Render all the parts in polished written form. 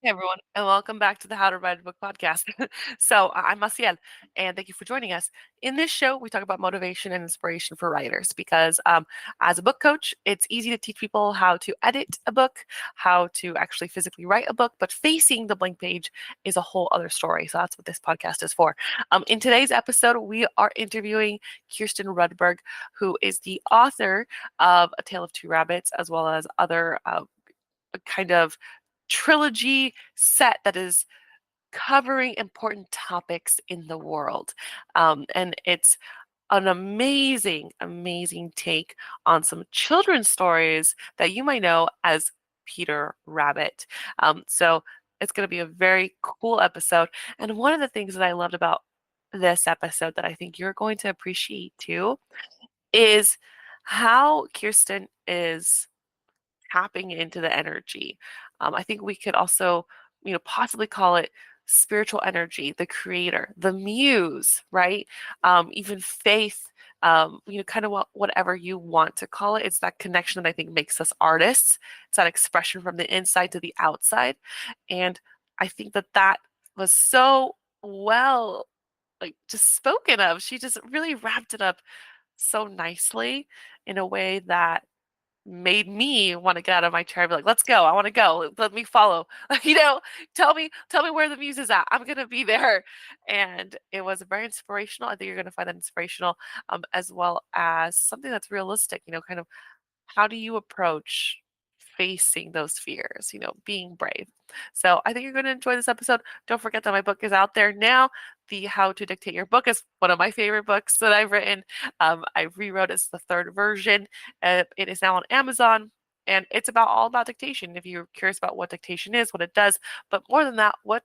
Hey everyone, and welcome back to the How to Write a Book podcast. I'm Maciel, and thank you for joining us. In this show, we talk about motivation and inspiration for writers because, as a book coach, it's easy to teach people how to edit a book, how to actually physically write a book, but facing the blank page is a whole other story. So that's what this podcast is for. In today's episode, we are interviewing Kirsten Rudberg, who is the author of A Tale of Two Rabbits, as well as other kind of trilogy set that is covering important topics in the world. And it's an amazing, amazing take on some children's stories that you might know as Peter Rabbit. So it's going to be a very cool episode. And one of the things that I loved about this episode that I think you're going to appreciate too is how Kirsten is tapping into the energy. I think we could also, possibly call it spiritual energy, the creator, the muse, right? Even faith, kind of whatever you want to call it. It's that connection that I think makes us artists. It's that expression from the inside to the outside. And I think that that was so well, like, just spoken of. She just really wrapped it up so nicely in a way that made me want to get out of my chair and be like, let's go. I want to go. Let me follow. Tell me where the muse is at. I'm gonna be there. And it was very inspirational. I think you're gonna find that inspirational, as well as something that's realistic, kind of how do you approach facing those fears, being brave. So I think you're going to enjoy this episode. Don't forget that my book is out there now. The How to Dictate Your Book is one of my favorite books that I've written. I rewrote it's the third version. It is now on Amazon. And it's all about dictation. If you're curious about what dictation is, what it does, but more than that, what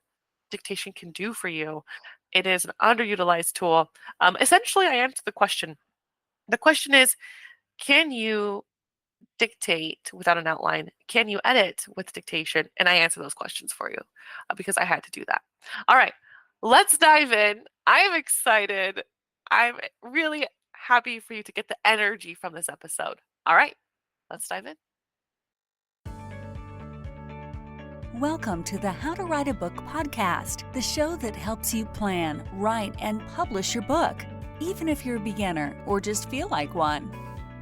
dictation can do for you. It is an underutilized tool. Essentially, I answer the question. The question is, can you dictate without an outline? Can you edit with dictation? And I answer those questions for you because I had to do that. All right, let's dive in. I'm excited. I'm really happy for you to get the energy from this episode. All right, let's dive in. Welcome to the How to Write a Book podcast, the show that helps you plan, write, and publish your book, even if you're a beginner or just feel like one.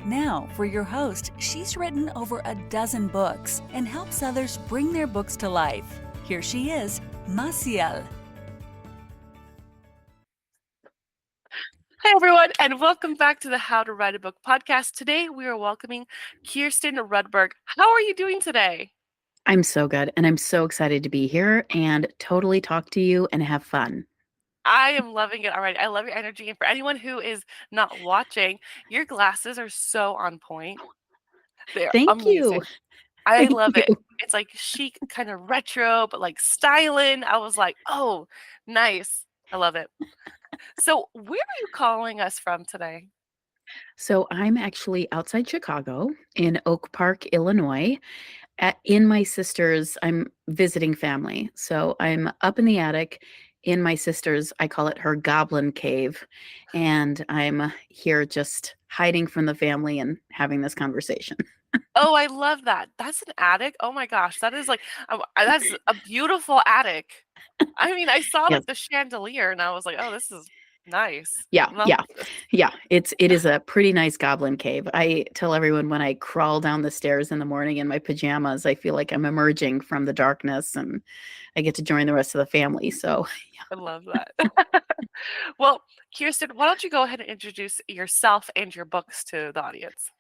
Now, for your host, she's written over a dozen books and helps others bring their books to life. Here she is, Maciel. Hi, everyone, and welcome back to the How to Write a Book podcast. Today, we are welcoming Kirsten Rudberg. How are you doing today? I'm so good, and I'm so excited to be here and totally talk to you and have fun. I am loving it already. I love your energy. And for anyone who is not watching, your glasses are so on point. They're Thank you. amazing. I Thank love it. you. It's like chic, kind of retro, but like styling. I was like, oh, nice. I love it. So, where are you calling us from today? So I'm actually outside Chicago in Oak Park, Illinois. In my sister's, I'm visiting family. So I'm up in the attic in my sister's, I call it her goblin cave. And I'm here just hiding from the family and having this conversation. Oh, I love that. That's an attic. Oh my gosh, that is like that's a beautiful attic. I mean, I saw Yes. like the chandelier and I was like, oh, this is nice. Yeah, Love yeah, this. yeah. It is a pretty nice goblin cave. I tell everyone when I crawl down the stairs in the morning in my pajamas, I feel like I'm emerging from the darkness and I get to join the rest of the family. So, I love that. Well, Kirsten, why don't you go ahead and introduce yourself and your books to the audience?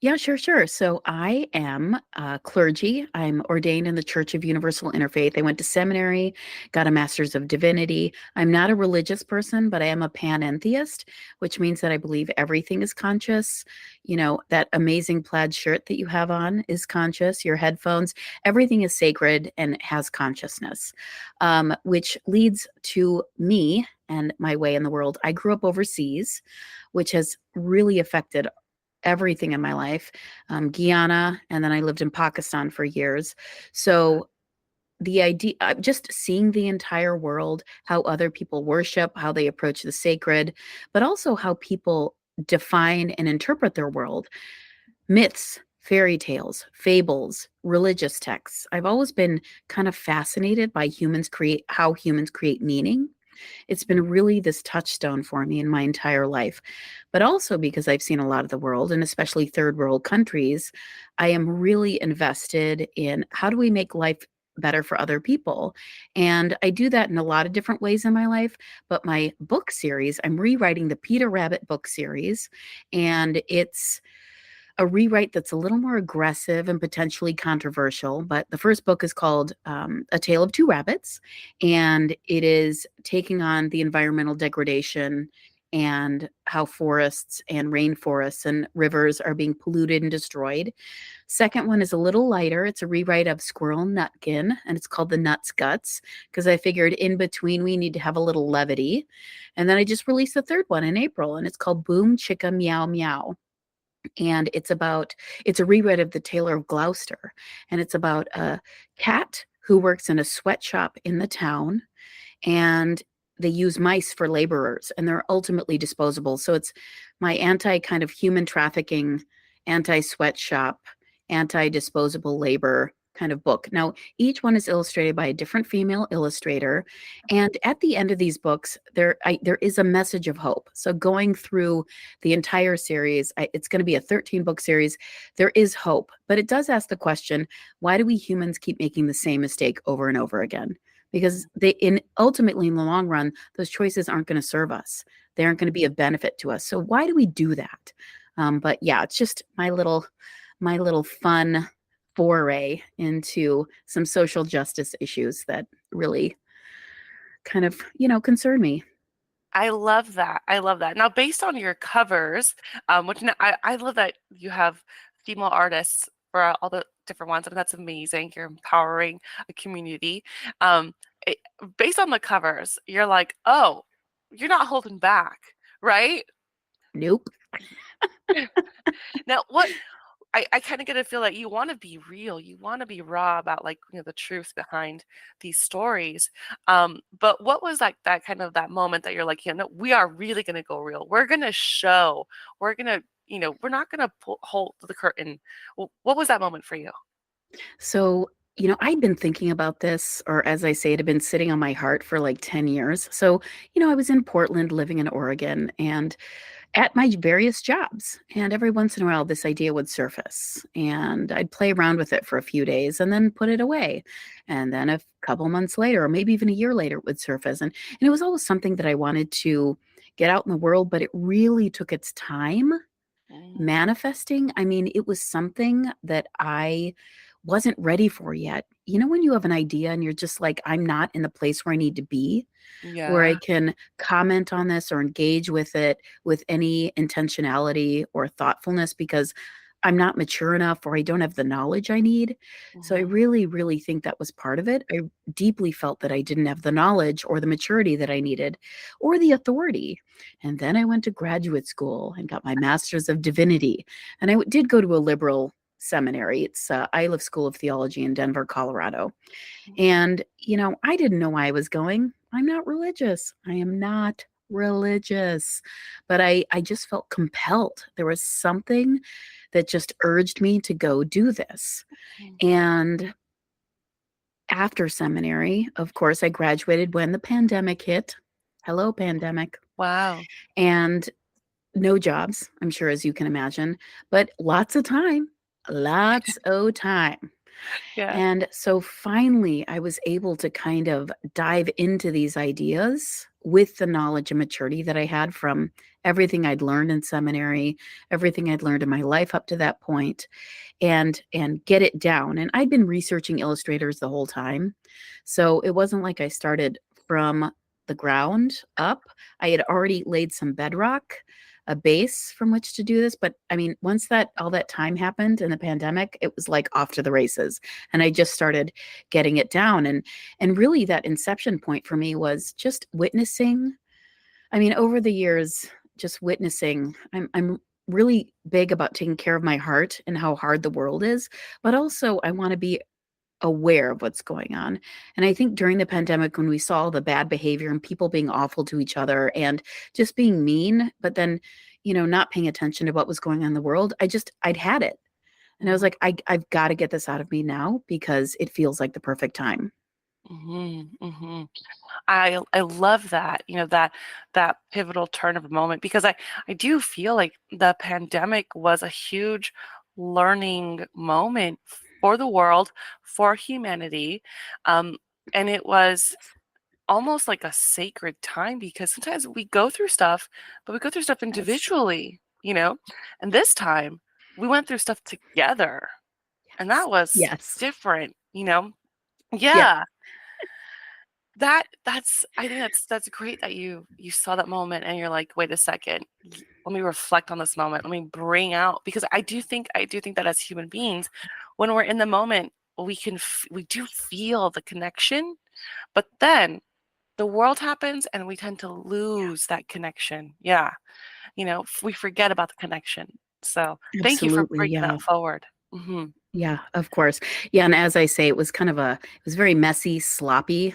yeah, sure. So I am clergy. I'm ordained in the Church of Universal Interfaith. I went to seminary, got a master's of divinity. I'm not a religious person, but I am a panentheist, which means that I believe everything is conscious. You know, that amazing plaid shirt that you have on is conscious, your headphones, everything is sacred and has consciousness, which leads to me and my way in the world. I grew up overseas, which has really affected everything in my life, Guyana, and then I lived in Pakistan for years. So the idea, just seeing the entire world, how other people worship, how they approach the sacred, but also how people define and interpret their world, myths, fairy tales, fables, religious texts. I've always been kind of fascinated by how humans create meaning. It's been really this touchstone for me in my entire life. But also because I've seen a lot of the world, and especially third world countries, I am really invested in how do we make life better for other people. And I do that in a lot of different ways in my life. But my book series, I'm rewriting the Peter Rabbit book series, and it's a rewrite that's a little more aggressive and potentially controversial. But the first book is called A Tale of Two Rabbits, and it is taking on the environmental degradation and how forests and rainforests and rivers are being polluted and destroyed. Second one is a little lighter. It's a rewrite of Squirrel Nutkin, and it's called The Nuts Guts, because I figured in between we need to have a little levity. And then I just released the third one in April, and it's called Boom Chicka Meow Meow. And it's a rewrite of The Tailor of Gloucester, and it's about a cat who works in a sweatshop in the town, and they use mice for laborers, and they're ultimately disposable. So it's my anti kind of human trafficking, anti sweatshop, anti disposable labor kind of book. Now, each one is illustrated by a different female illustrator, and at the end of these books, there is a message of hope. So going through the entire series, it's going to be a 13-book series. There is hope, but it does ask the question: why do we humans keep making the same mistake over and over again? Because ultimately in the long run, those choices aren't going to serve us. They aren't going to be of benefit to us. So why do we do that? But yeah, it's just my little fun foray into some social justice issues that really kind of, concern me. I love that. I love that. Now, based on your covers, I love that you have female artists for all the different ones. I mean, that's amazing. You're empowering a community. Um, it, Based on the covers, you're like, oh, you're not holding back, right? Nope. Now, I kind of get a feel that you want to be real, you want to be raw about like the truth behind these stories. But what was like that moment that you're like, we are really going to go real. We're going to show. We're going to, we're not going to hold the curtain. What was that moment for you? So, I'd been thinking about this, or as I say, it had been sitting on my heart for like 10 years. So, I was in Portland living in Oregon, and at my various jobs. And every once in a while, this idea would surface, and I'd play around with it for a few days and then put it away. And then a couple months later, or maybe even a year later, it would surface. And it was always something that I wanted to get out in the world, but it really took its time Mm, manifesting. I mean, it was something that I wasn't ready for yet. When you have an idea and you're just like, I'm not in the place where I need to be, where I yeah. can comment on this or engage with it with any intentionality or thoughtfulness because I'm not mature enough or I don't have the knowledge I need. So I Mhm. really, really think that was part of it. I deeply felt that I didn't have the knowledge or the maturity that I needed or the authority. And then I went to graduate school and got my master's of divinity. And did go to a liberal seminary. It's Iliff School of Theology in Denver, Colorado. And, I didn't know why I was going. I'm not religious. I am not religious. But I just felt compelled. There was something that just urged me to go do this. Mhm. And after seminary, of course, I graduated when the pandemic hit. Hello, pandemic. Wow. And no jobs, I'm sure, as you can imagine, but lots of time. Lots of time. Yeah. And so finally, I was able to kind of dive into these ideas with the knowledge and maturity that I had from everything I'd learned in seminary, everything I'd learned in my life up to that point, and get it down. And I'd been researching illustrators the whole time. So it wasn't like I started from the ground up. I had already laid some bedrock, a base from which to do this. But I mean, once that all that time happened in the pandemic, it was like off to the races. And I just started getting it down. And really that inception point for me was just witnessing. I mean, over the years, just witnessing, I'm really big about taking care of my heart and how hard the world is, but also I want to be aware of what's going on. And I think during the pandemic, when we saw the bad behavior and people being awful to each other and just being mean, but then, not paying attention to what was going on in the world, I'd had it. And I was like, I've got to get this out of me now because it feels like the perfect time. I love that, that pivotal turn of a moment, because I do feel like the pandemic was a huge learning moment for the world, for humanity. Um, and it was almost like a sacred time, because sometimes we go through stuff, but we go through stuff Yes. individually. And this time we went through stuff together, and that was Yes. different. Yeah. Yeah. That's I think that's great that you saw that moment and you're like, wait a second, let me reflect on this moment. Let me bring out, because I do think that as human beings, when we're in the moment, we do feel the connection, but then the world happens and we tend to lose that connection. Yeah. We forget about the connection. So thank you for Absolutely. bringing Yeah. that forward. Hmm. Yeah, of course. Yeah, and as I say, it was very messy, sloppy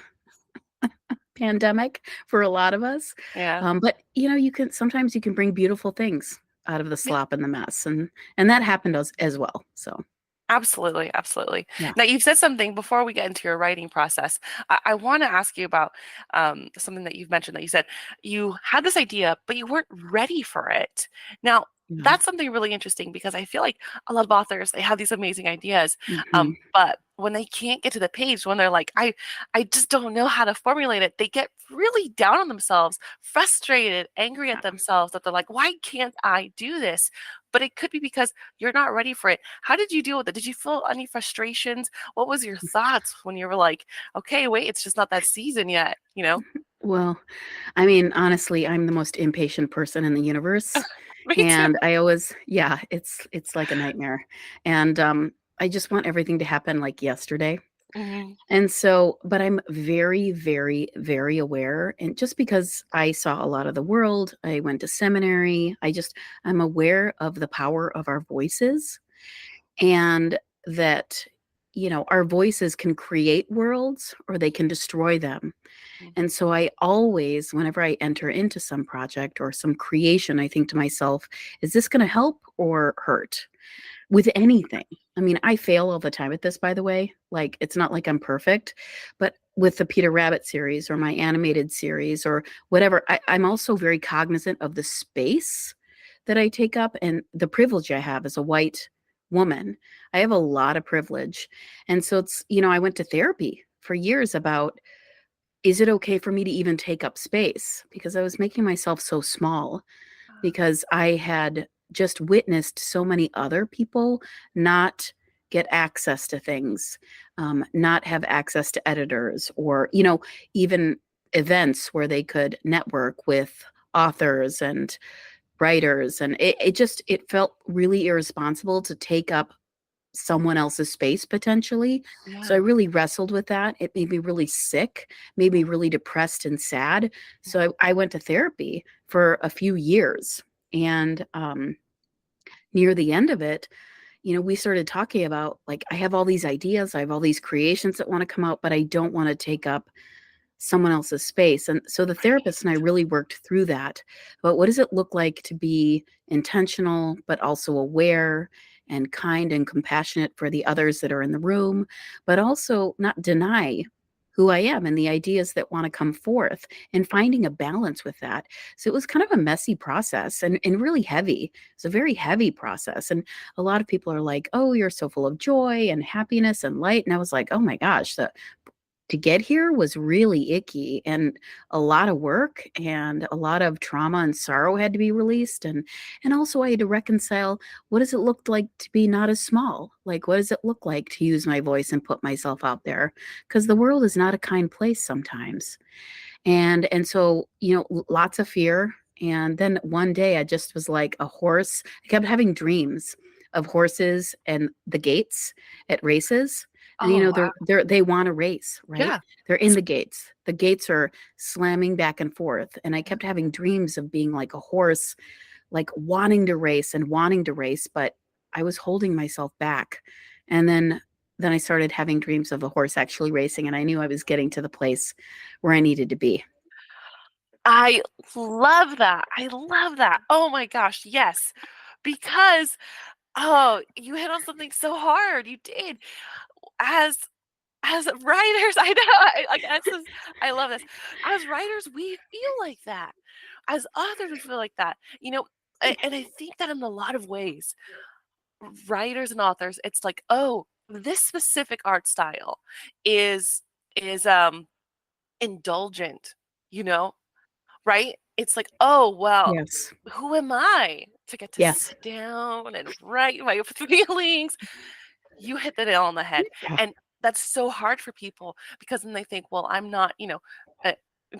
pandemic for a lot of us. Yeah. But you can sometimes you can bring beautiful things out of the Yeah. slop and the mess, and that happened as well. So Absolutely, absolutely. yeah, Now, you've said something before we get into your writing process. I want to ask you about something that you've mentioned, that you said you had this idea, but you weren't ready for it. Now, yeah. that's something really interesting, because I feel like a lot of authors, they have these amazing ideas, Hmm. but when they can't get to the page, when they're like, I just don't know how to formulate it, they get really down on themselves, frustrated, angry at themselves, that they're like, why can't I do this? But it could be because you're not ready for it. How did you deal with it? Did you feel any frustrations? What was your thoughts when you were like, okay, wait, it's just not that season yet? Well, I mean, honestly, I'm the most impatient person in the universe, Me too. and I always, yeah, it's like a nightmare, and I just want everything to happen like yesterday. Mhm. And so, but I'm very, very, very aware. And just because I saw a lot of the world, I went to seminary, I'm aware of the power of our voices, and that, our voices can create worlds or they can destroy them. And Mhm. so I always, whenever I enter into some project or some creation, I think to myself, is this going to help or hurt? With anything. I mean, I fail all the time at this, by the way. Like, it's not like I'm perfect, but with the Peter Rabbit series or my animated series or whatever, I'm also very cognizant of the space that I take up and the privilege I have as a white woman. I have a lot of privilege. And so I went to therapy for years about, is it okay for me to even take up space? Because I was making myself so small, because I had just witnessed so many other people not get access to things, not have access to editors, or, even events where they could network with authors and writers. And it felt really irresponsible to take up someone else's space potentially. So I Yeah. really wrestled with that. It made me really sick, made me really depressed and sad. So I went to therapy for a few years. And near the end of it, we started talking about, like, I have all these ideas, I have all these creations that want to come out, but I don't want to take up someone else's space. And so the therapist and I really worked through that. But what does it look like to be intentional, but also aware and kind and compassionate for the others that are in the room, but also not deny who I am and the ideas that want to come forth, and finding a balance with that. So it was kind of a messy process and really heavy. It's a very heavy process. And a lot of people are like, oh, you're so full of joy and happiness and light. And I was like, oh my gosh, to get here was really icky, and a lot of work and a lot of trauma and sorrow had to be released. And also I had to reconcile, what does it look like to be not as small? Like, what does it look like to use my voice and put myself out there? Because the world is not a kind place sometimes. And so, lots of fear. And then one day I just was like a horse. I kept having dreams of horses and the gates at races. And Oh, wow. they want to race, right? Yeah. They're in the gates. The gates are slamming back and forth. And I kept having dreams of being like a horse, like wanting to race and wanting to race, but I was holding myself back. And then I started having dreams of a horse actually racing, and I knew I was getting to the place where I needed to be. I love that. I love that. Oh my gosh, yes. Because Oh, you hit on something so hard. You did. As as writers, I know. I love this. As writers, we feel like that. As authors, we feel like that. And I think that in a lot of ways, writers and authors, it's like, oh, this specific art style is indulgent, you know, right? It's like, oh well, Yes. who am I to get to Yes. sit down and write my feelings? You hit the nail on the head. Yeah. And that's so hard for people because then they think, well, uh,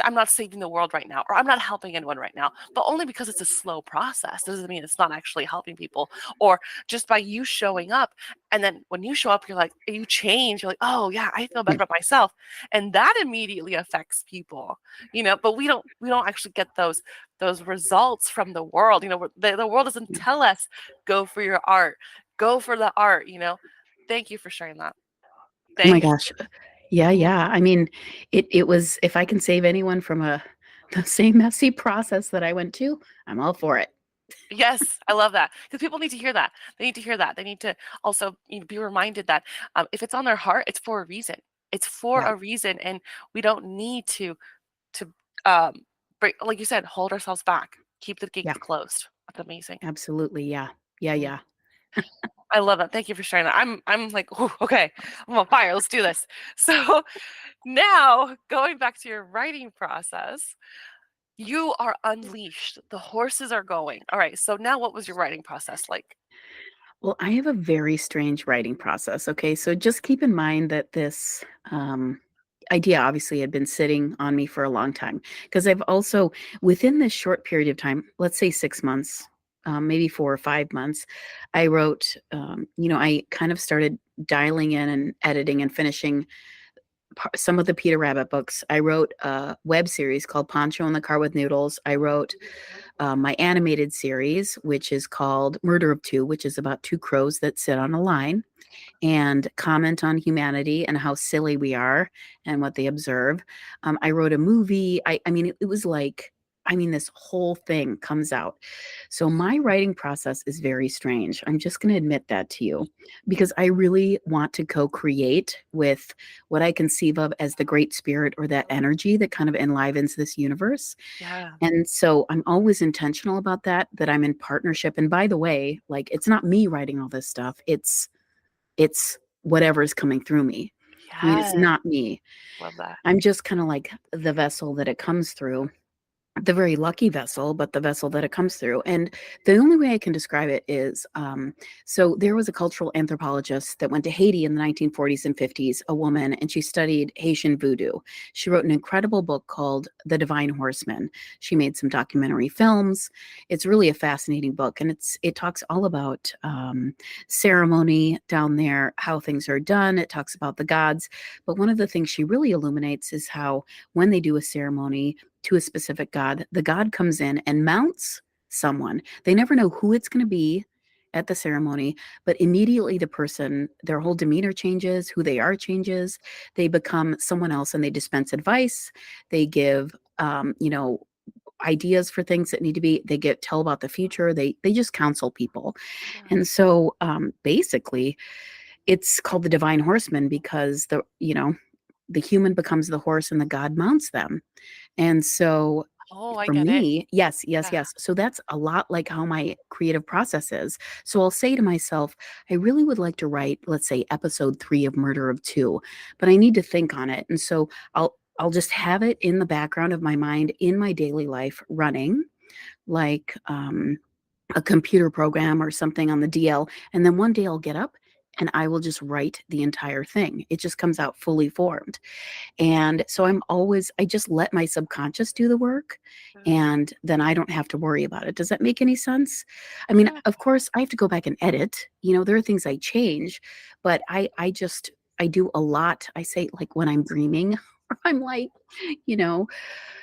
I'm not saving the world right now, or I'm not helping anyone right now, but only because it's a slow process doesn't mean it's not actually helping people. Or just by you showing up, and then when you show up, you're like, you change. You're like, oh yeah, I feel better about myself, and that immediately affects people. But we don't actually get those results from the world. The world doesn't tell us go for your art, go for the art. Thank you for sharing that. Oh my Thank gosh. Yeah, Mhm. yeah. I mean, it was if I can save anyone from the same messy process that I went to, I'm all for it. Yes, I love that because people need to hear that. They need to hear that. They need to also be reminded that if it's on their heart, it's for a reason. It's for Yeah, a reason, and we don't need to break, like you said, hold ourselves back, keep the yeah, gates closed. That's amazing. absolutely. Yeah. Yeah, Mhm. yeah. I love that. Thank you for sharing that. I'm like, "Ooh, okay, I'm on fire. Let's do this." So now going back to your writing process. You are unleashed. The horses are going. All right. So now what was your writing process like? Well, I have a very strange writing process. Okay. So just keep in mind that this idea obviously had been sitting on me for a long time because I've also, within this short period of time, let's say 6 months, maybe 4 or 5 months, I wrote, I kind of started dialing in and editing and finishing some of the Peter Rabbit books. I wrote a web series called Poncho in the Car with Noodles. I wrote my animated series, which is called Murder of Two, which is about two crows that sit on a line and comment on humanity and how silly we are and what they observe. I wrote a movie. I mean, it was like, I mean, this whole thing comes out. So my writing process is very strange. I'm just going to admit that to you because I really want to co-create with what I conceive of as the great spirit or that energy that kind of enlivens this universe. Yeah. And so I'm always intentional about that I'm in partnership. And by the way, like it's not me writing all this stuff. It's whatever's coming through me. I mean, it's Yes. not me. Love that. I'm just kind of like the vessel that it comes through, the very lucky vessel, but the vessel that it comes through. And the only way I can describe it is so there was a cultural anthropologist that went to Haiti in the 1940s and 50s, a woman, and she studied Haitian voodoo. She wrote an incredible book called The Divine Horseman. She made some documentary films. It's really a fascinating book. And it talks all about ceremony down there, how things are done. It talks about the gods. But one of the things she really illuminates is how when they do a ceremony, to a specific god, the god comes in and mounts someone. They never know who it's going to be at the ceremony, but immediately the person, their whole demeanor changes, who they are changes. They become someone else and they dispense advice. They give, ideas for things that need to be. They get tell about the future. They just counsel people, Yeah. and so basically, it's called the Divine Horseman because the human becomes the horse and the god mounts them. And so Oh, I for get it. me, yes, yes, Yeah. yes. So that's a lot like how my creative process is. So I'll say to myself, I really would like to write, let's say, episode 3 of Murder of Two, but I need to think on it. And so I'll just have it in the background of my mind in my daily life running like a computer program or something on the DL. And then one day I'll get up and I will just write the entire thing. It just comes out fully formed. And so I just let my subconscious do the work Yeah. and then I don't have to worry about it. Does that make any sense? I mean, Yeah. of course, I have to go back and edit. There are things I change, but I do a lot. I say like when I'm dreaming, or I'm like, you know,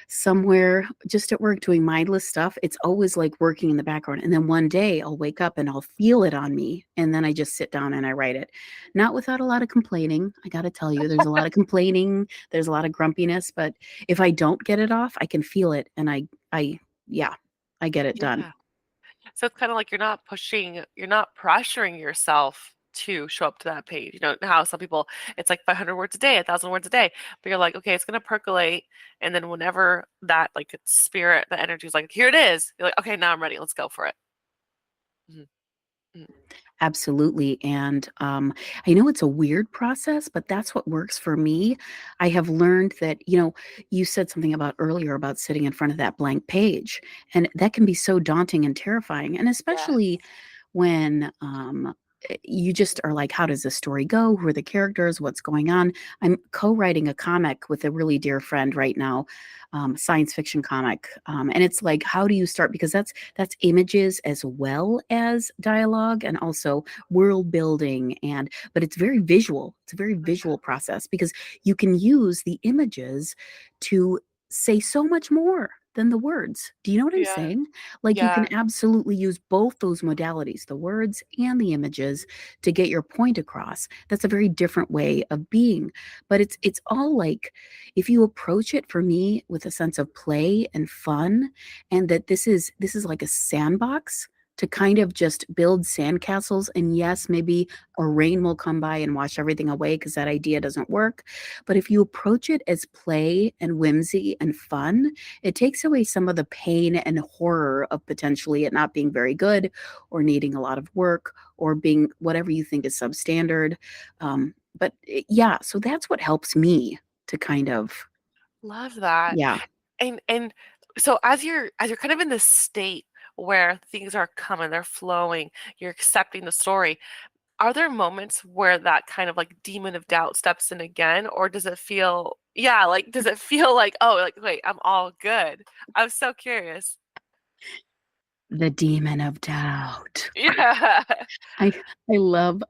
somewhere just at work doing mindless stuff, it's always like working in the background. And then one day I'll wake up and I'll feel it on me. And then I just sit down and I write it. Not without a lot of complaining. I got to tell you, there's a lot of complaining, there's a lot of grumpiness. But if I don't get it off, I can feel it. And yeah, I get it done. Yeah. So it's kind of like you're not pressuring yourself to show up to that page. You know how some people, it's like 500 words a day, 1,000 words a day, but you're like, okay, it's gonna percolate, and then whenever that like spirit, the energy is like, here it is, you're like, okay, now I'm ready, let's go for it. Mhm. Mhm. Absolutely. And I know it's a weird process, but that's what works for me. I have learned that, you said something about earlier about sitting in front of that blank page, and that can be so daunting and terrifying. And Yeah. especially when you just are like, how does this story go? Who are the characters? What's going on? I'm co-writing a comic with a really dear friend right now, science fiction comic, and it's like, how do you start? Because that's images as well as dialogue, and also world building, but it's very visual. It's a very visual process because you can use the images to say so much more than the words. Do you know what I'm Yeah. saying? Like, you Yeah. can absolutely use both those modalities, the words and the images, to get your point across. That's a very different way of being. But it's all like, if you approach it, for me, with a sense of play and fun, and that this is like a sandbox to kind of just build sandcastles. And yes, maybe a rain will come by and wash everything away because that idea doesn't work. But if you approach it as play and whimsy and fun, it takes away some of the pain and horror of potentially it not being very good, or needing a lot of work, or being whatever you think is substandard. Yeah, so that's what helps me to kind of, Love that. yeah. And so as you're kind of in this state where things are coming, they're flowing, you're accepting the story. Are there moments where that kind of like demon of doubt steps in again, or does it feel, yeah, like does it feel like, oh, like wait, I'm all good? I'm so curious. The demon of doubt. Yeah. I I love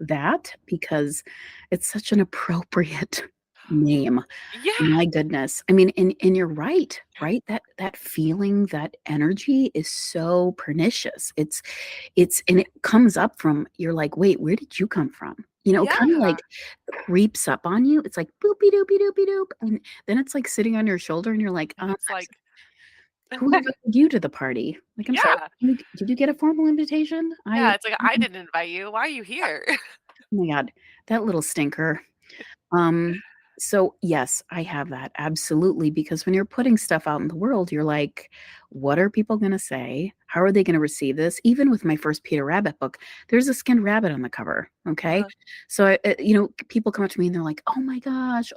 that because it's such an appropriate name. Yeah. My goodness. I mean, and you're right, right? That feeling, that energy is so pernicious. And it comes up from, you're like, wait, where did you come from? Kind of Yeah. like creeps up on you. It's like boopy doopy doopy doop. And then it's like sitting on your shoulder and you're like, And it's like, who invited you to the party? Like, I'm sorry, yeah. did you get a formal invitation? Yeah. It's like, I didn't invite you. Why are you here? Oh my God, that little stinker. Um, so yes, I have that, absolutely, because when you're putting stuff out in the world, you're like, what are people going to say? How are they going to receive this? Even with my first Peter Rabbit book, there's a skinned rabbit on the cover. Okay. Uh-huh. So, people come up to me and they're like, oh my gosh,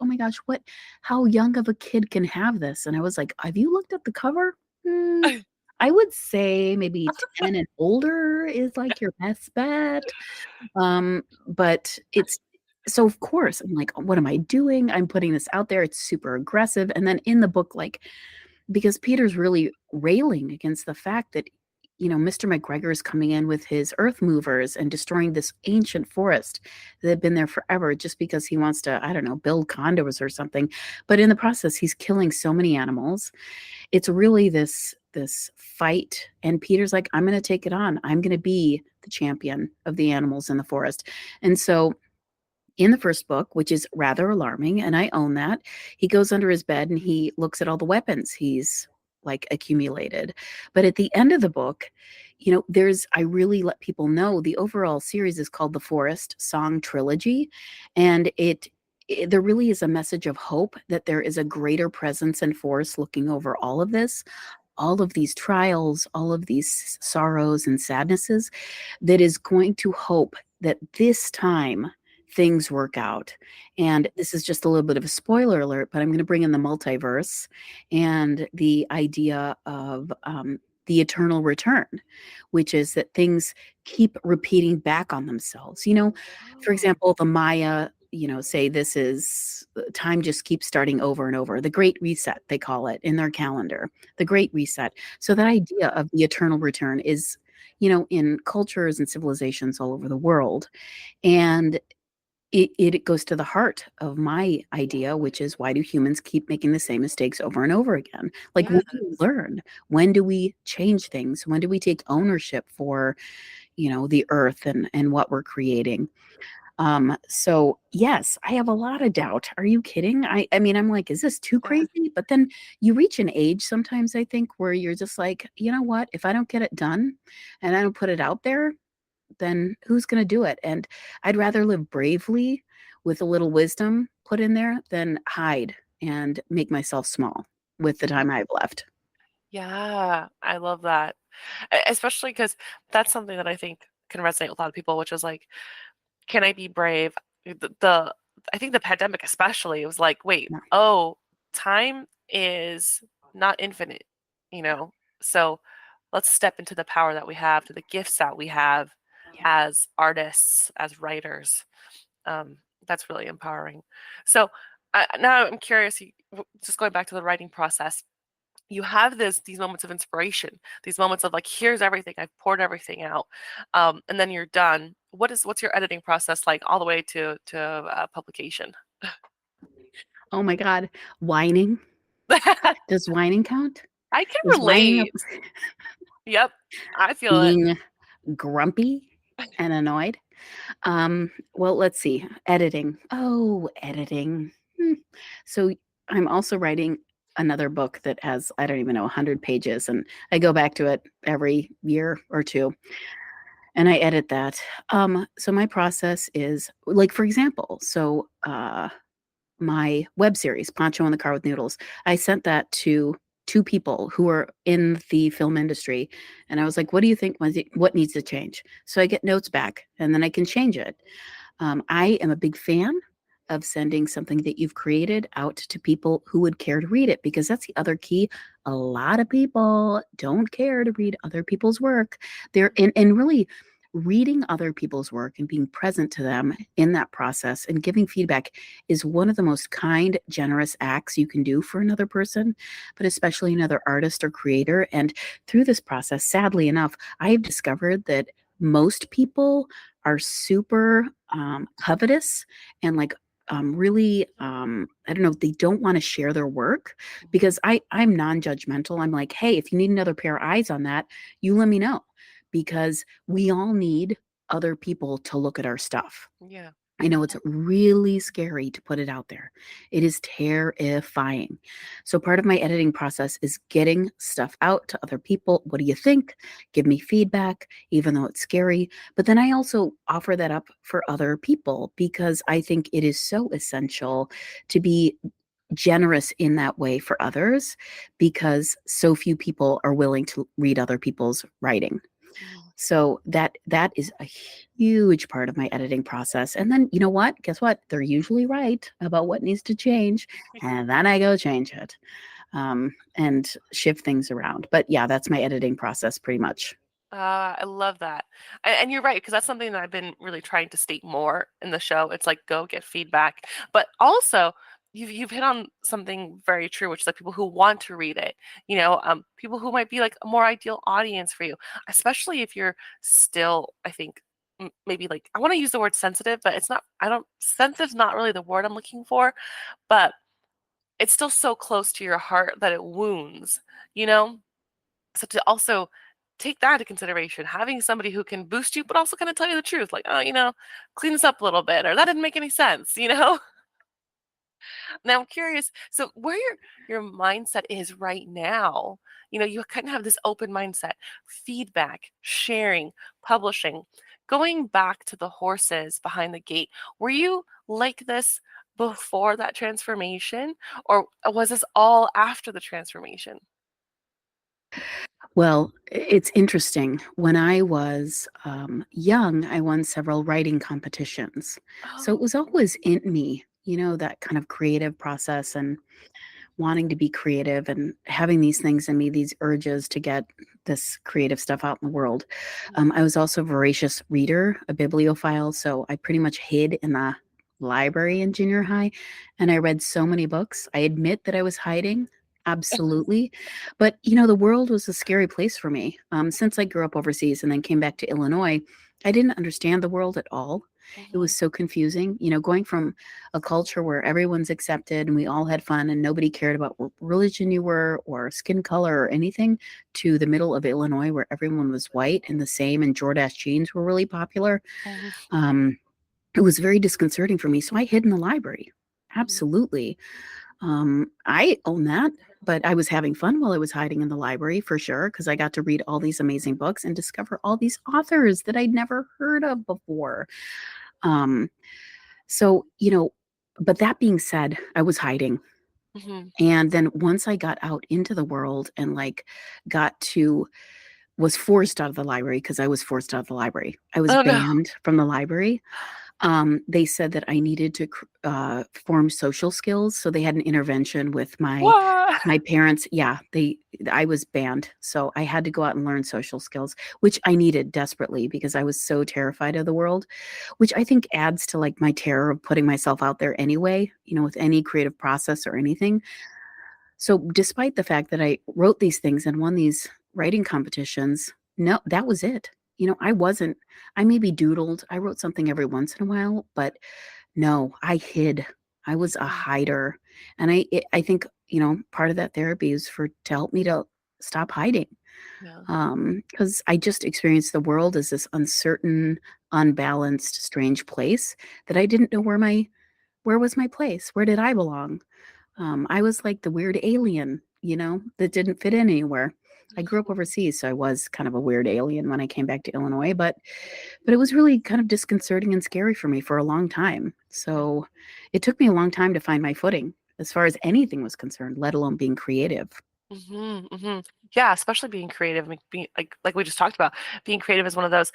how young of a kid can have this? And I was like, have you looked at the cover? Hmm, I would say maybe 10 and older is like your best bet. But it's so, of course, I'm like, what am I doing? I'm putting this out there. It's super aggressive. And then in the book, like, because Peter's really railing against the fact that, Mr. McGregor is coming in with his earth movers and destroying this ancient forest that had been there forever just because he wants to, I don't know, build condos or something. But in the process, he's killing so many animals. It's really this fight, and Peter's like, I'm going to take it on. I'm going to be the champion of the animals in the forest. And so in the first book, which is rather alarming, and I own that, he goes under his bed and he looks at all the weapons he's like accumulated. But at the end of the book, I really let people know the overall series is called the Forest Song Trilogy. And there really is a message of hope that there is a greater presence and force looking over all of this, all of these trials, all of these sorrows and sadnesses, that is going to hope that this time things work out. And this is just a little bit of a spoiler alert, but I'm going to bring in the multiverse and the idea of the eternal return, which is that things keep repeating back on themselves. For Oh. example, the Maya, say this is time just keeps starting over and over. The Great Reset, they call it in their calendar, the Great Reset. So that idea of the eternal return is, in cultures and civilizations all over the world. And it goes to the heart of my idea, which is, why do humans keep making the same mistakes over and over again? Like, Yeah. when do we learn? When do we change things? When do we take ownership for, the earth and what we're creating? So yes, I have a lot of doubt. Are you kidding? I mean, I'm like, is this too Yeah. crazy? But then you reach an age sometimes, I think, where you're just like, you know what? If I don't get it done and I don't put it out there, then who's going to do it? And I'd rather live bravely with a little wisdom put in there than hide and make myself small with the time I have left. Yeah, I love that. Especially because that's something that I think can resonate with a lot of people, which is like, can I be brave? The I think the pandemic especially was like, wait, Yeah. oh, time is not infinite, you know? So let's step into the power that we have, to the gifts that we have Yeah. as artists, as writers. Um, that's really empowering. So now I'm curious, just going back to the writing process, you have these moments of inspiration, these moments of like, here's everything, I've poured everything out, and then you're done. What's your editing process like all the way to publication? Oh my God. Whining. I Does whining count? can Is whining relate. Yep, I feel it. being grumpy and annoyed? Well, let's see. Editing. Oh, editing. Hmm. So I'm also writing another book that has, I don't even know, 100 pages. And I go back to it every year or two and I edit that. So my process is like, for example, my web series, Poncho in the Car with Noodles. I sent that to two people who are in the film industry. And I was like, what do you think? What needs to change? So I get notes back and then I can change it. I am a big fan of sending something that you've created out to people who would care to read it because that's the other key. A lot of people don't care to read other people's work. They're and really reading other people's work and being present to them in that process and giving feedback is one of the most kind, generous acts you can do for another person, but especially another artist or creator. And through this process, sadly enough, I've discovered that most people are super covetous and like really I don't know, they don't want to share their work because I'm non-judgmental. I'm like, hey, if you need another pair of eyes on that, you let me know because we all need other people to look at our stuff. Yeah. I know it's really scary to put it out there. It is terrifying. So, part of my editing process is getting stuff out to other people. What do you think? Give me feedback, even though it's scary. But then I also offer that up for other people because I think it is so essential to be generous in that way for others because so few people are willing to read other people's writing. Mhm. So that is a huge part of my editing process. And then you know what? Guess what? They're usually right about what needs to change, and then I go change it and shift things around. But yeah, that's my editing process pretty much. I love that. And you're right, because that's something that I've been really trying to state more in the show. It's like go get feedback. But also you've hit on something very true, which is like people who want to read it, people who might be like a more ideal audience for you, especially if you're still, I think, maybe like I want to use the word sensitive, but it's not, I don't, sensitive's not really the word I'm looking for, but it's still so close to your heart that it wounds, you know? So to also take that into consideration, having somebody who can boost you, but also kind of tell you the truth, like, oh, clean this up a little bit, or that didn't make any sense. Now I'm curious, so where your mindset is right now, you kind of have this open mindset, feedback, sharing, publishing. Going back to the horses behind the gate, were you like this before that transformation, or was this all after the transformation? Well, it's interesting. When I was young, I won several writing competitions. So it Oh, was always in me, that kind of creative process and wanting to be creative and having these things in me, these urges to get this creative stuff out in the world. I was also a voracious reader, a bibliophile. So I pretty much hid in the library in junior high and I read so many books. I admit that I was hiding. Absolutely. But, the world was a scary place for me. Since I grew up overseas and then came back to Illinois, I didn't understand the world at all. It mhm. was so confusing, going from a culture where everyone's accepted and we all had fun and nobody cared about what religion you were or skin color or anything to the middle of Illinois where everyone was white and the same and Jordache jeans were really popular. Mhm. Um, it was very disconcerting for me. So I hid in the library. Mhm. Absolutely. I own that, but I was having fun while I was hiding in the library for sure, because I got to read all these amazing books and discover all these authors that I'd never heard of before. Um, so, but that being said, I was hiding. Mhm. And then once I got out into the world and like got to was forced out of the library because I was forced out of the library. I was Oh no. banned from the library. They said that I needed to form social skills, so they had an intervention with my What? my parents. Yeah, I was banned, so I had to go out and learn social skills, which I needed desperately because I was so terrified of the world, which I think adds to like my terror of putting myself out there anyway, with any creative process or anything. So despite the fact that I wrote these things and won these writing competitions, no, that was it. I maybe doodled. I wrote something every once in a while, but no, I hid. I was a Mhm. hider. And I think, part of that therapy is to help me to stop hiding. Yeah. Because I just experienced the world as this uncertain, unbalanced, strange place that I didn't know where was my place? Where did I belong? I was like the weird alien, that didn't fit in anywhere. I grew up overseas, so I was kind of a weird alien when I came back to Illinois, but it was really kind of disconcerting and scary for me for a long time. Yeah. So it took me a long time to find my footing as far as anything was concerned, let alone being creative. Yeah, especially being creative, being like we just talked about, being creative is one of those,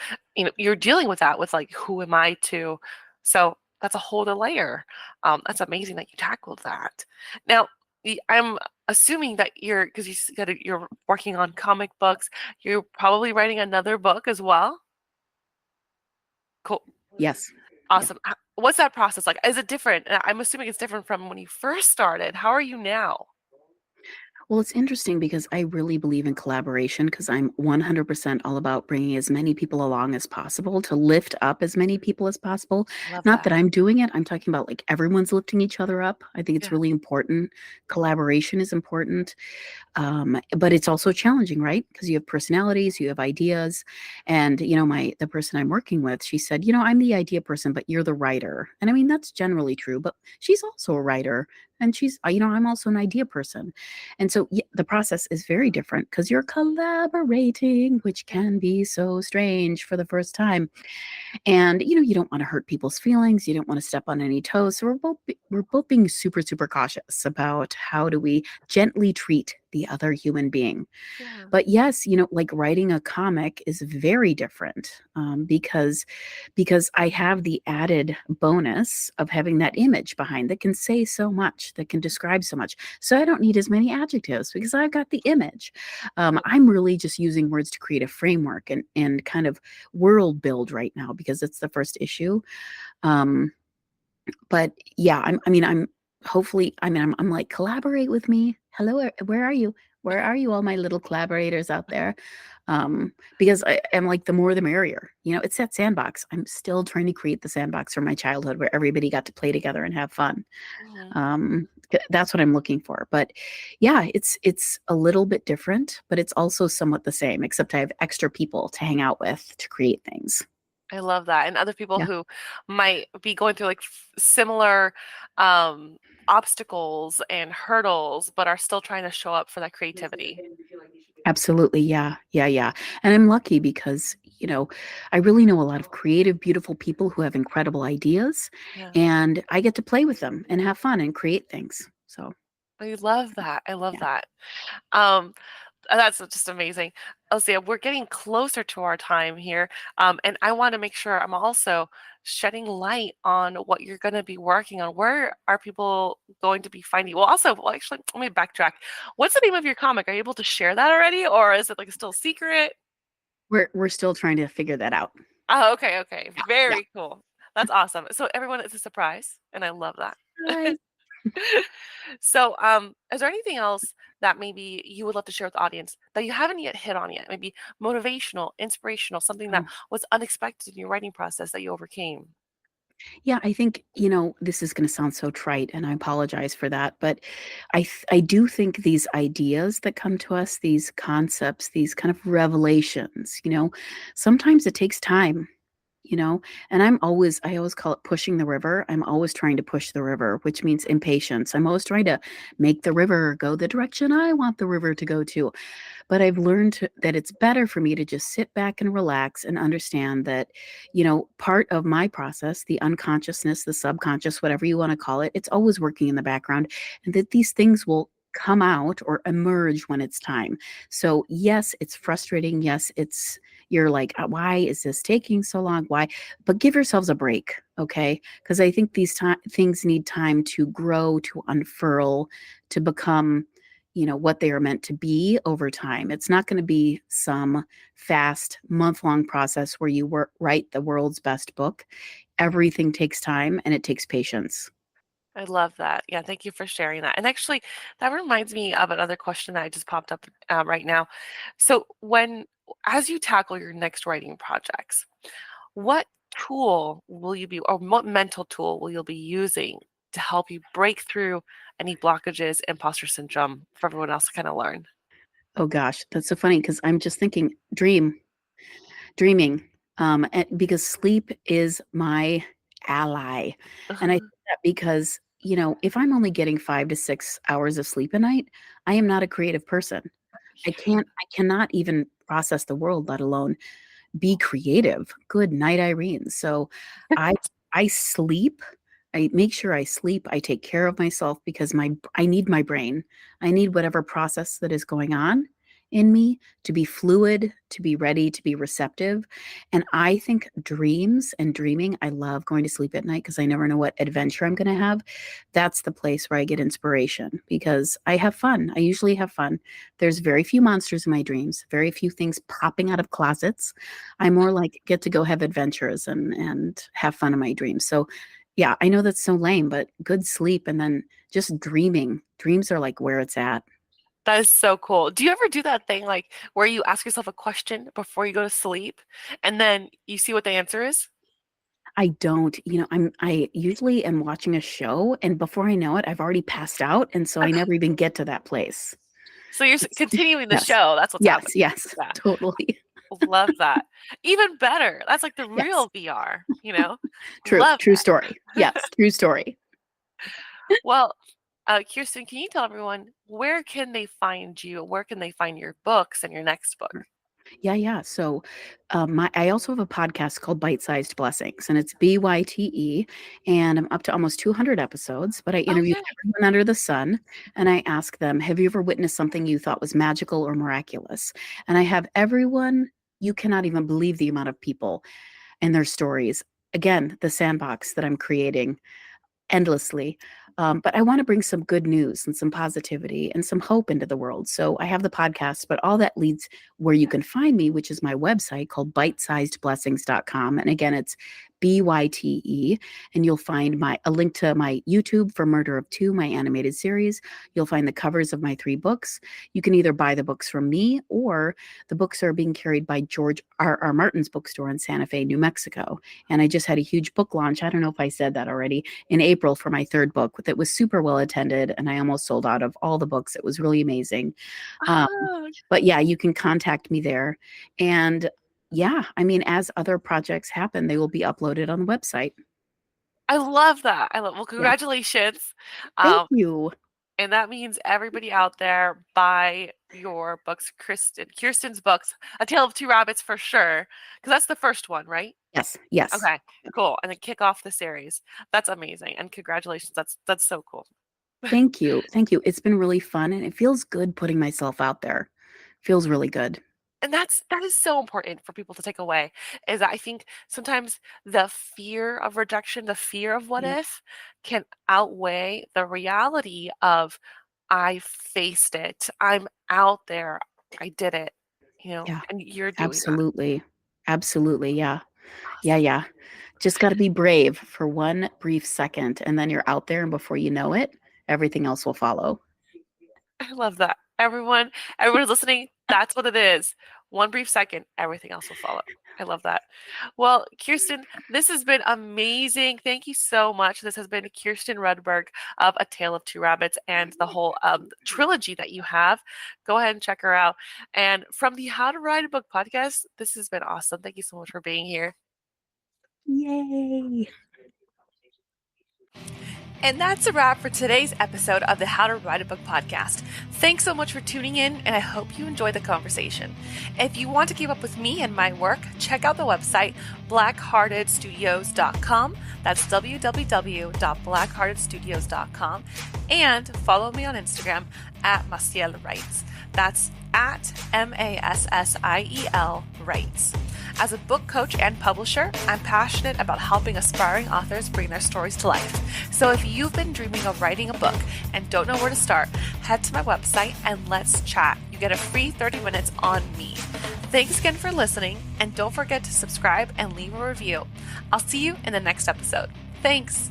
you're dealing with that with like, who am I to? So that's a whole other layer. That's amazing that you tackled that. Now, I'm assuming that because you said that you're working on comic books, you're probably writing another book as well. Cool. Yes. Yeah. Awesome. What's that process like? Is it different? I'm assuming it's different from when you first started. How are you now? Well, it's interesting because I really believe in collaboration because I'm 100% all about bringing as many people along as possible to lift up as many people as possible. Love Not that that. I'm doing it, I'm talking about like everyone's lifting each other up. I think it's Yeah. really important. Collaboration is important. But it's also challenging, right? Because you have personalities, you have ideas, and the person I'm working with, she said, I'm the idea person, but you're the writer. And I mean, that's generally true, but she's also a writer, and I'm also an idea person. And so the process is very different because you're collaborating, which Yeah. can be so strange for the first time. And you don't want to hurt people's feelings. You don't want to step on any toes. So we're both being super super cautious about how do we gently treat the other human being. Yeah. But yes, like writing a comic is very different, because I have the added bonus of having that image behind that can say so much, that can describe so much. So I don't need as many adjectives because I've got the image. I'm really just using words to create a framework and kind of world build right now because it's the first issue. Um, but yeah, I'm hopefully, I'm like, collaborate with me. Hello, where are you? Where are you, all my little collaborators out there? Because I am like, the more the merrier. It's that sandbox. I'm still trying to create the sandbox from my childhood where everybody got to play together and have fun. Mhm. That's what I'm looking for. But yeah, it's a little bit different, but it's also somewhat the same, except I have extra people to hang out with to create things. I love that. And other people Yeah. who might be going through like similar um, obstacles and hurdles, but are still trying to show up for that creativity. Absolutely. Yeah. Yeah. Yeah. And I'm lucky because, I really know a lot of creative, beautiful people who have incredible ideas, Yeah. and I get to play with them and have fun and create things. So, I love that. I love yeah. that. Um, that's just amazing. Elsia, we're getting closer to our time here, and I want to make sure I'm also shedding light on what you're going to be working on. Where are people going to be finding you? Well, actually, let me backtrack. What's the name of your comic? Are you able to share that already, or is it like still secret? We're still trying to figure that out. Oh, okay, okay. Yeah. Yeah. Very cool. That's awesome. So everyone, it's a surprise, and I love that. Right. So, is there anything else that maybe you would love to share with the audience that you haven't yet hit on yet? Maybe motivational, inspirational, something that Oh, was unexpected in your writing process that you overcame. yeah. I think, this is going to sound so trite, and I apologize for that, but I do think these ideas that come to us, these concepts, these kind of revelations, sometimes it takes time. And I always call it pushing the river. I'm always trying to push the river, which means impatience. I'm always trying to make the river go the direction I want the river to go to. But I've learned that it's better for me to just sit back and relax and understand that, part of my process, the unconsciousness, the subconscious, whatever you want to call it, it's always working in the background, and that these things will come out or emerge when it's time. So, yes, it's frustrating. Yes, you're like, why is this taking so long? Why? But give yourselves a break, okay? Because I think these things need time to grow, to unfurl, to become what they are meant to be over time. It's not going to be some fast month-long process where you write the world's best book. Everything takes time and it takes patience. I love that. Yeah, thank you for sharing that. And actually, that reminds me of another question that I just popped up right now. So, as you tackle your next writing projects, what tool will you be, or what mental tool will you be using to help you break through any blockages, imposter syndrome, for everyone else to kind of learn? Oh gosh, that's so funny because I'm just thinking dreaming, because sleep is my ally. And I think Uh-huh. that because, if I'm only getting 5 to 6 hours of sleep a night, I am not a creative person. I cannot even process the world, let alone be creative. Good night, Irene. So I I sleep. I make sure I sleep. I take care of myself because I need my brain. I need whatever process that is going on in me to be fluid, to be ready, to be receptive. And I think dreams and dreaming, I love going to sleep at night because I never know what adventure I'm going to have. That's the place where I get inspiration because I have fun. I usually have fun. There's very few monsters in my dreams, very few things popping out of closets. I more like get to go have adventures and have fun in my dreams. So yeah, I know that's so lame, but good sleep and then just dreaming. Dreams are like where it's at. That is so cool. Do you ever do that thing like where you ask yourself a question before you go to sleep and then you see what the answer is? I don't, I usually am watching a show and before I know it, I've already passed out. And so I never even get to that place. So you're It's, continuing the yes, show. That's what's yes, happening. yes, Yeah. totally. Love that. Even better. That's like the Yes, real VR, you know? true, Love true that. story. Yes, true story. Well, Kirsten, can you tell everyone where can they find you? Where can they find your books and your next book? Yeah, yeah. So, I also have a podcast called Bite Sized Blessings, and it's BYTE, and I'm up to almost 200 episodes. But I Oh, interview yeah. everyone under the sun, and I ask them, "Have you ever witnessed something you thought was magical or miraculous?" And I have everyone. You cannot even believe the amount of people and their stories. Again, the sandbox that I'm creating endlessly. But I want to bring some good news and some positivity and some hope into the world. So I have the podcast, but all that leads where you can find me, which is my website called bitesizedblessings.com. And again, it's BYTE. And you'll find a link to my YouTube for Murder of Two, my animated series. You'll find the covers of my 3 books. You can either buy the books from me or the books are being carried by George R. Martin's bookstore in Santa Fe, New Mexico. And I just had a huge book launch. I don't know if I said that already in April for my 3rd book that was super well attended. And I almost sold out of all the books. It was really amazing. Um, Oh, but yeah, you can contact me there. And yeah, I mean, as other projects happen, they will be uploaded on the website. I love that. Well, Yeah. congratulations. Thank Um, you. and that means everybody out there buy your books, Kirsten's books, A Tale of Two Rabbits for sure, because that's the first one, right? Yes. Yes. Okay, cool. And then kick off the series. That's amazing. And congratulations. That's so cool. Thank you. Thank you. It's been really fun and it feels good putting myself out there. Feels really good. And that is so important for people to take away is that I think sometimes the fear of rejection, the fear of what Yeah. if can outweigh the reality of I faced it. I'm out there. I did it, Yeah. and you're doing that. Absolutely. Absolutely. Yeah. Yeah. Awesome. Yeah. Just got to be brave for one brief second and then you're out there and before you know it, everything else will follow. I love that. Everyone who's listening, that's what it is. One brief second, everything else will follow. I love that. Well, Kirsten, this has been amazing. Thank you so much. This has been Kirsten Rudberg of A Tale of Two Rabbits and the whole trilogy that you have. Go ahead and check her out. And from the How to Write a Book podcast, this has been awesome. Thank you so much for being here. Yay! And that's a wrap for today's episode of the How to Write a Book podcast. Thanks so much for tuning in, and I hope you enjoyed the conversation. If you want to keep up with me and my work, check out the website blackheartedstudios.com. That's www.blackheartedstudios.com. And follow me on Instagram at Maciel Writes. That's at MASSIEL Writes. As a book coach and publisher, I'm passionate about helping aspiring authors bring their stories to life. So if you've been dreaming of writing a book and don't know where to start, head to my website and let's chat. You get a free 30 minutes on me. Thanks again for listening, and don't forget to subscribe and leave a review. I'll see you in the next episode. Thanks.